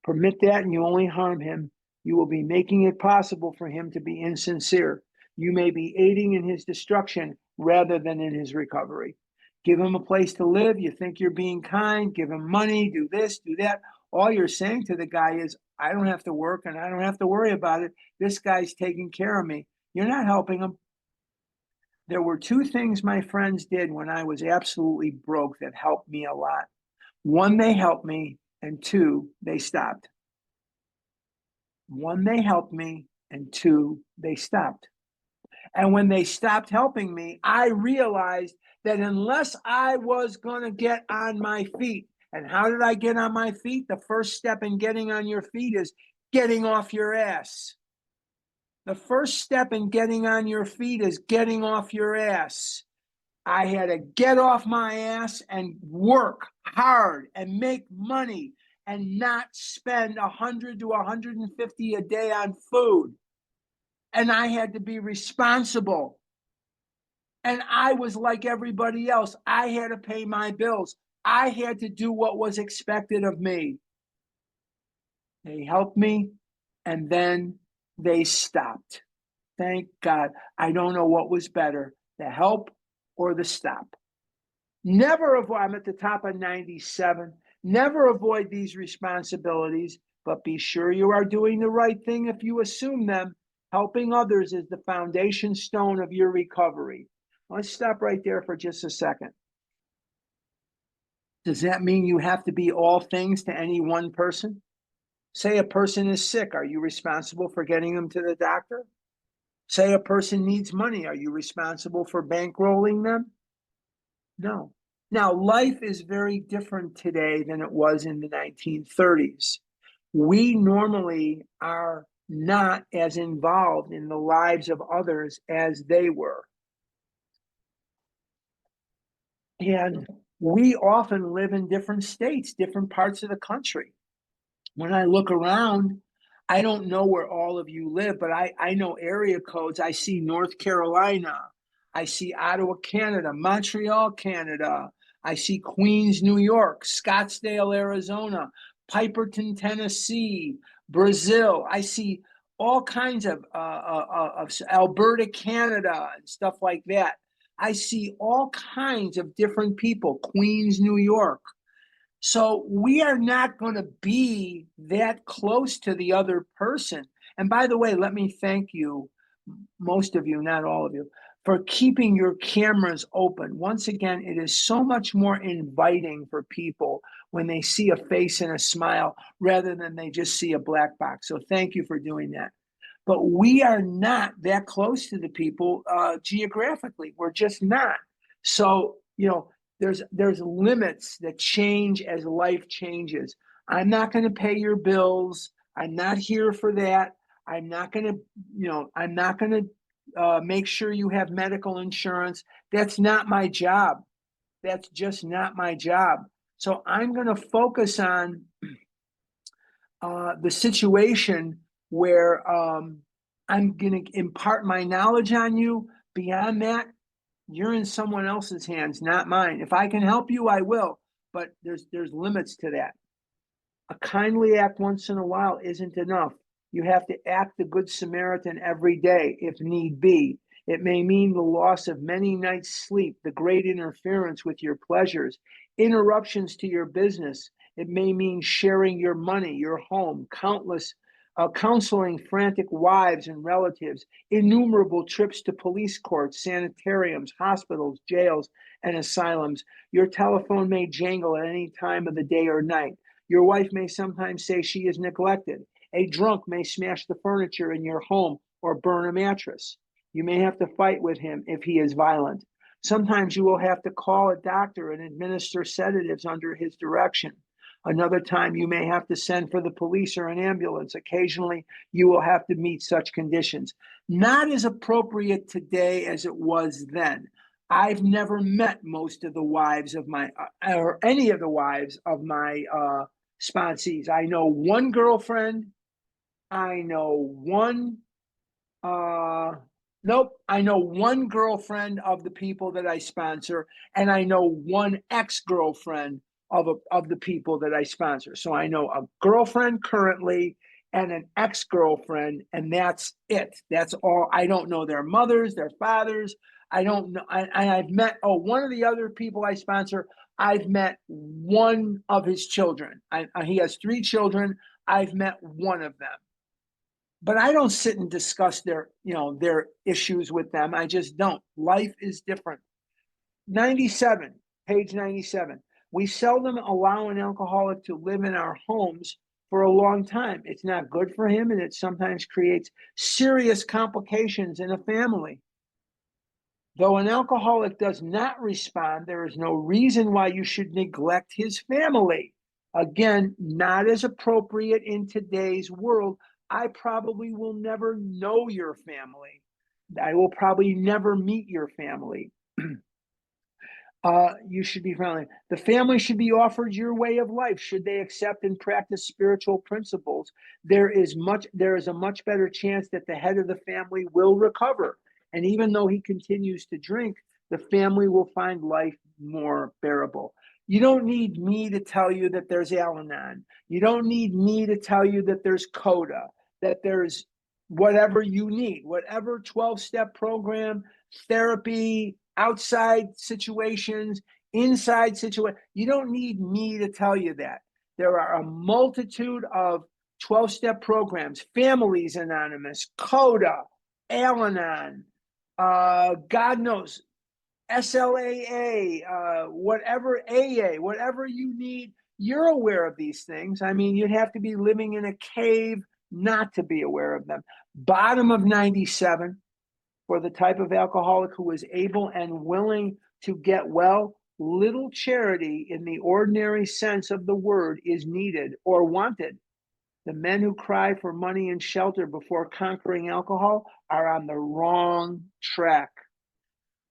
B: Permit that and you only harm him. You will be making it possible for him to be insincere. You may be aiding in his destruction rather than in his recovery. Give him a place to live. You think you're being kind. Give him money. Do this, do that. All you're saying to the guy is, I don't have to work and I don't have to worry about it. This guy's taking care of me. You're not helping him. There were two things my friends did when I was absolutely broke that helped me a lot. One, they helped me, and two, they stopped. One, they helped me, and two, they stopped. And when they stopped helping me, I realized that unless I was going to get on my feet, and how did I get on my feet? The first step in getting on your feet is getting off your ass. The first step in getting on your feet is getting off your ass. I had to get off my ass and work hard and make money and not spend 100 to 150 a day on food. And I had to be responsible. And I was like everybody else. I had to pay my bills. I had to do what was expected of me. They helped me, and then they stopped. Thank God. I don't know what was better, the help or the stop. Never avoid, I'm at the top of 97. Never avoid these responsibilities, but be sure you are doing the right thing if you assume them. Helping others is the foundation stone of your recovery. Let's stop right there for just a second. Does that mean you have to be all things to any one person? Say a person is sick. Are you responsible for getting them to the doctor? Say a person needs money. Are you responsible for bankrolling them? No. Now, life is very different today than it was in the 1930s. We normally are not as involved in the lives of others as they were. And we often live in different states, different parts of the country. When I look around, I don't know where all of you live, but I know area codes. I see North Carolina. I see Ottawa, Canada, Montreal, Canada. I see Queens, New York, Scottsdale, Arizona, Piperton, Tennessee, Brazil. I see all kinds of Alberta, Canada, and stuff like that. I see all kinds of different people, Queens, New York. So we are not going to be that close to the other person. And by the way, let me thank you, most of you, not all of you, for keeping your cameras open. Once again, it is so much more inviting for people when they see a face and a smile rather than they just see a black box. So thank you for doing that. But we are not that close to the people geographically. We're just not. So, there's limits that change as life changes. I'm not going to pay your bills. I'm not here for that. I'm not going to make sure you have medical insurance. That's not my job. That's just not my job. So I'm going to focus on the situation where I'm going to impart my knowledge on you. Beyond that, you're in someone else's hands, not mine. If I can help you, I will, but there's limits to that. A kindly act once in a while isn't enough. You have to act the Good Samaritan every day, if need be. It may mean the loss of many nights' sleep, the great interference with your pleasures, interruptions to your business. It may mean sharing your money, your home, counseling frantic wives and relatives, innumerable trips to police courts, sanitariums, hospitals, jails, and asylums. Your telephone may jangle at any time of the day or night. Your wife may sometimes say she is neglected. A drunk may smash the furniture in your home or burn a mattress. You may have to fight with him if he is violent. Sometimes you will have to call a doctor and administer sedatives under his direction. Another time you may have to send for the police or an ambulance. Occasionally you will have to meet such conditions. Not as appropriate today as it was then. I've never met most of the wives of my, or any of the wives of my sponsees. I know one girlfriend. I know one, I know one girlfriend of the people that I sponsor, and I know one ex-girlfriend of the people that I sponsor. So I know a girlfriend currently and an ex-girlfriend, and that's it. That's all. I don't know their mothers, their fathers. I don't know. I've met, one of the other people I sponsor, I've met one of his children. He has 3 children. I've met one of them. But I don't sit and discuss their issues with them. I just don't. Life is different. 97, page 97. We seldom allow an alcoholic to live in our homes for a long time. It's not good for him, and it sometimes creates serious complications in a family. Though an alcoholic does not respond, there is no reason why you should neglect his family. Again, not as appropriate in today's world. I probably will never know your family. I will probably never meet your family. You should be friendly. The family should be offered your way of life. Should they accept and practice spiritual principles, there is a much better chance that the head of the family will recover. And even though he continues to drink, the family will find life more bearable. You don't need me to tell you that there's Al-Anon. You don't need me to tell you that there's CODA, that there's whatever you need, whatever 12-step program, therapy, outside situations, inside situations. You don't need me to tell you that. There are a multitude of 12-step programs, Families Anonymous, CODA, Al-Anon, God knows, SLAA, whatever AA, whatever you need, you're aware of these things. I mean, you'd have to be living in a cave not to be aware of them. Bottom of 97, for the type of alcoholic who is able and willing to get well, little charity in the ordinary sense of the word is needed or wanted. The men who cry for money and shelter before conquering alcohol are on the wrong track.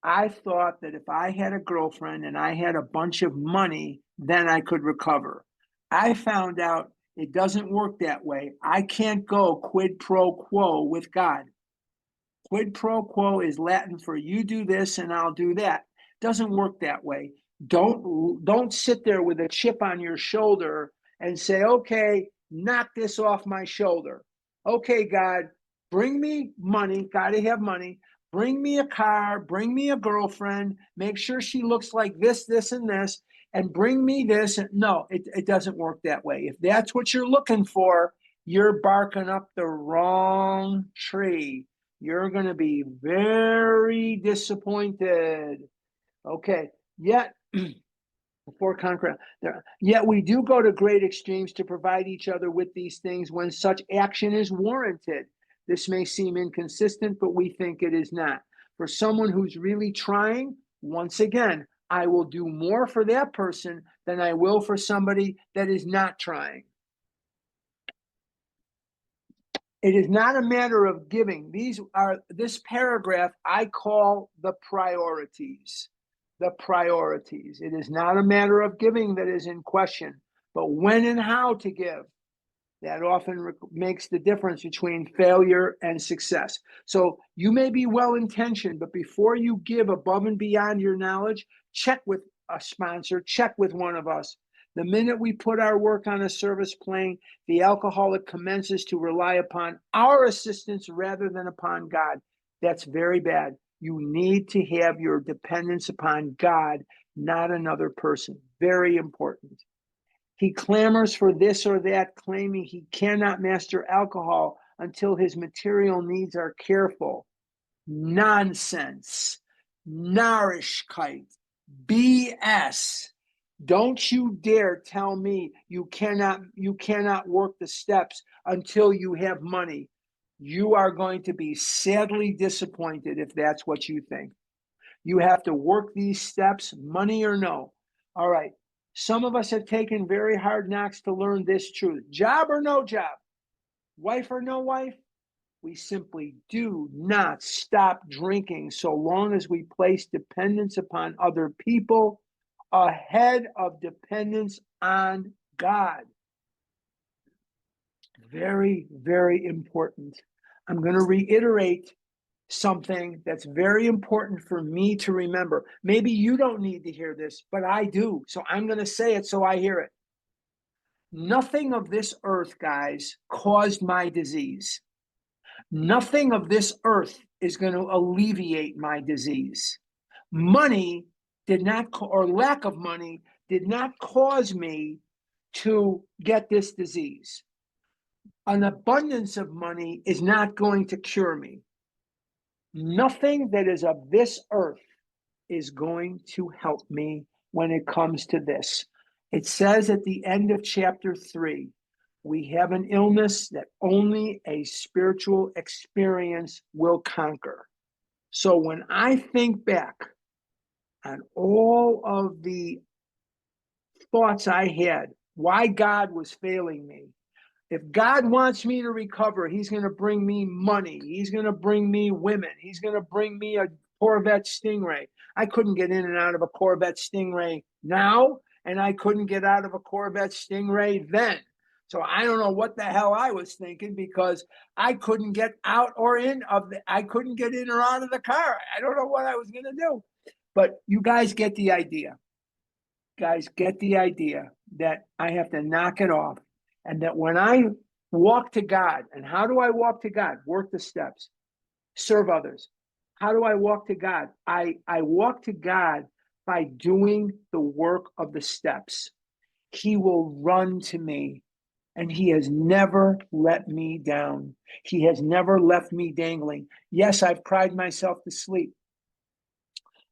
B: I thought that if I had a girlfriend and I had a bunch of money, then I could recover. I found out it doesn't work that way. I can't go quid pro quo with God. Quid pro quo is Latin for you do this and I'll do that. Doesn't work that way. Don't sit there with a chip on your shoulder and say, okay, knock this off my shoulder. Okay, God, bring me money. Got to have money. Bring me a car, bring me a girlfriend, make sure she looks like this, this, and this, and bring me this. No, it doesn't work that way. If that's what you're looking for, you're barking up the wrong tree. You're going to be very disappointed. Okay, yet before conquer, yet we do go to great extremes to provide each other with these things when such action is warranted. This may seem inconsistent, but we think it is not. For someone who's really trying, once again, I will do more for that person than I will for somebody that is not trying. It is not a matter of giving. This paragraph I call the priorities. The priorities. It is not a matter of giving that is in question, but when and how to give. That often makes the difference between failure and success. So you may be well-intentioned, but before you give above and beyond your knowledge, check with a sponsor, check with one of us. The minute we put our work on a service plane, the alcoholic commences to rely upon our assistance rather than upon God. That's very bad. You need to have your dependence upon God, not another person. Very important. He clamors for this or that, claiming he cannot master alcohol until his material needs are careful. Nonsense. Narishkeit. BS. Don't you dare tell me you cannot work the steps until you have money. You are going to be sadly disappointed if that's what you think. You have to work these steps, money or no. All right. Some of us have taken very hard knocks to learn this truth. Job or no job, wife or no wife, we simply do not stop drinking so long as we place dependence upon other people ahead of dependence on God. Very, very important. I'm going to reiterate something that's very important for me to remember. Maybe you don't need to hear this, but I do. So I'm going to say it so I hear it. Nothing of this earth, guys, caused my disease. Nothing of this earth is going to alleviate my disease. Money did not, or lack of money did not cause me to get this disease. An abundance of money is not going to cure me. Nothing that is of this earth is going to help me when it comes to this. It says at the end of chapter 3, we have an illness that only a spiritual experience will conquer. So when I think back on all of the thoughts I had, why God was failing me, if God wants me to recover, he's going to bring me money. He's going to bring me women. He's going to bring me a Corvette Stingray. I couldn't get in and out of a Corvette Stingray now, and I couldn't get out of a Corvette Stingray then. So I don't know what the hell I was thinking, because I couldn't get out or in of I couldn't get in or out of the car. I don't know what I was going to do. But you guys get the idea. Guys get the idea that I have to knock it off. And that when I walk to God, and how do I walk to God? Work the steps, serve others. How do I walk to God? I walk to God by doing the work of the steps. He will run to me, and he has never let me down. He has never left me dangling. Yes, I've cried myself to sleep.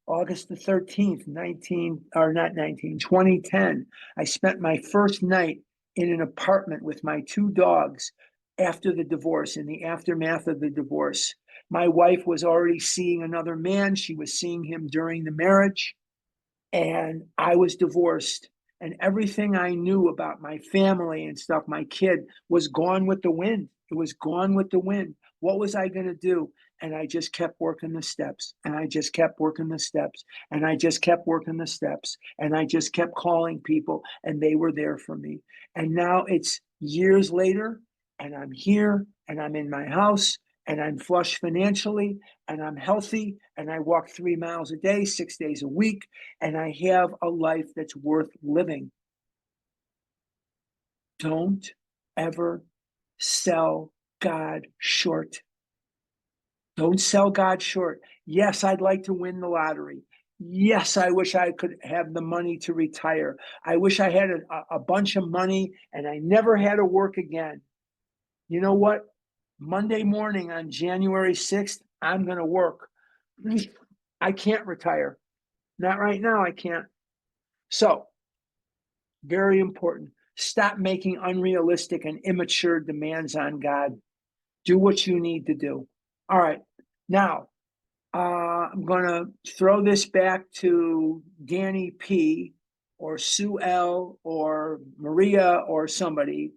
B: August the 13th, 2010, I spent my first night in an apartment with my 2 dogs after the divorce, in the aftermath of the divorce. My wife was already seeing another man. She was seeing him during the marriage, and I was divorced. And everything I knew about my family and stuff, my kid, was gone with the wind. It was gone with the wind. What was I going to do? And I just kept working the steps, and I just kept working the steps, and I just kept working the steps, and I just kept calling people, and they were there for me. And now it's years later, and I'm here, and I'm in my house, and I'm flush financially, and I'm healthy, and I walk 3 miles a day, 6 days a week, and I have a life that's worth living. Don't ever sell God short. Don't sell God short. Yes, I'd like to win the lottery. Yes, I wish I could have the money to retire. I wish I had a bunch of money and I never had to work again. You know what? Monday morning on January 6th, I'm gonna work. I can't retire. Not right now, I can't. So, very important. Stop making unrealistic and immature demands on God. Do what you need to do. All right. Now, I'm going to throw this back to Danny P. or Sue L. or Maria or somebody.